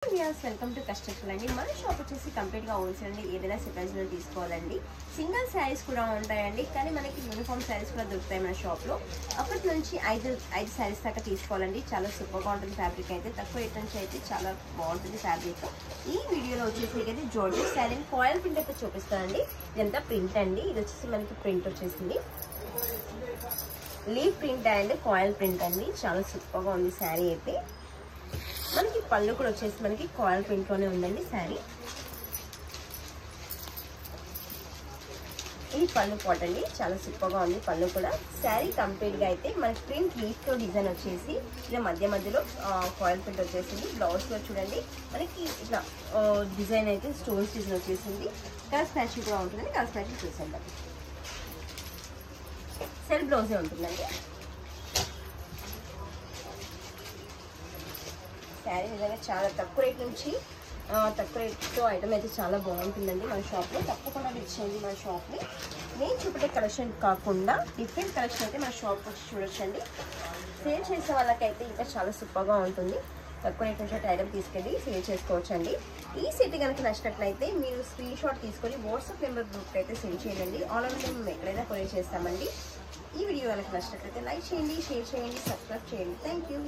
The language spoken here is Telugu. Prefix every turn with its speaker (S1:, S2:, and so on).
S1: వెల్కమ్ టు కస్టమర్ అండి. మన షాప్ వచ్చేసి కంప్లీట్ గా హోల్సేల్ అండి. ఏదైనా సెపరేట్ లో తీసుకోవాలండి. సింగిల్ శారీస్ కూడా ఉంటాయండి, కానీ మనకి యూనిఫామ్ శారీస్ కూడా దొరుకుతాయి మన షాప్ లో. ఒకటి నుంచి ఐదు శారీస్ దాకా తీసుకోవాలండి. చాలా సూపర్ గా ఉంటుంది ఫ్యాబ్రిక్ అయితే. తక్కువ రేట్ నుంచి అయితే చాలా బాగుంటుంది ఫ్యాబ్రిక్. ఈ వీడియోలో వచ్చేసి అయితే జార్జెట్ శారీ కాయిల్ ప్రింట్ అయితే చూపిస్తానండి. ఇదంతా ప్రింట్ అండి. ఇది వచ్చేసి మనకి ప్రింట్ వచ్చేసింది leave print and coil print అండి. చాలా సూపర్ గా ఉంది శారీ అయితే. మనకి పళ్ళు కూడా వచ్చేసి మనకి కాయిల్ ప్రింట్ లోనే ఉందండి శారీ. ఇది పళ్ళు పాట్ అండి. చాలా సూపర్ గా ఉంది పళ్ళు కూడా. శారీ కంప్లీట్ గా అయితే మనకి ప్రింట్ లీఫ్ తో డిజైన్ వచ్చేసి ఇలా మధ్యలో కాయిల్ ప్రింట్ వచ్చేసింది. బ్లౌజ్ లో చూడండి మనకి ఇట్లా డిజైన్ అయితే స్టోన్స్ డిజైన్ వచ్చేసింది. కలర్ మ్యాచింగ్ కూడా ఉంటుందండి. కలర్ మ్యాచింగ్ చూసేద్దాం. సెల్ బ్లౌజే ఉంటుందండి. శారీ నిజంగా చాలా తక్కువ రేట్ నుంచి తక్కువ రేట్తో ఐటమ్ అయితే చాలా బాగుంటుందండి మన షాప్లో. తప్పకుండా విజిట్ చేయండి మన షాప్ని. నేను చూపెట్టే కలెక్షన్ కాకుండా డిఫరెంట్ కలెక్షన్ అయితే మన షాప్ వచ్చి చూడొచ్చండి. సేల్ చేసే వాళ్ళకైతే ఇంకా చాలా సూపర్గా ఉంటుంది. తక్కువ రేట్ నుంచి ఐటమ్ తీసుకెళ్ళి సేల్ చేసుకోవచ్చండి. ఈ సెట్ కనుక నచ్చినట్లయితే మీరు స్క్రీన్ షాట్ తీసుకొని వాట్సాప్ నెంబర్ గ్రూప్కి అయితే సెండ్ చేయండి. ఆన్లైన్లో మేము ఎక్కడైనా కొరియర్ చేస్తామండి. ఈ వీడియో కనుక నచ్చినట్లయితే లైక్ చేయండి, షేర్ చేయండి, సబ్స్క్రైబ్ చేయండి. Thank you.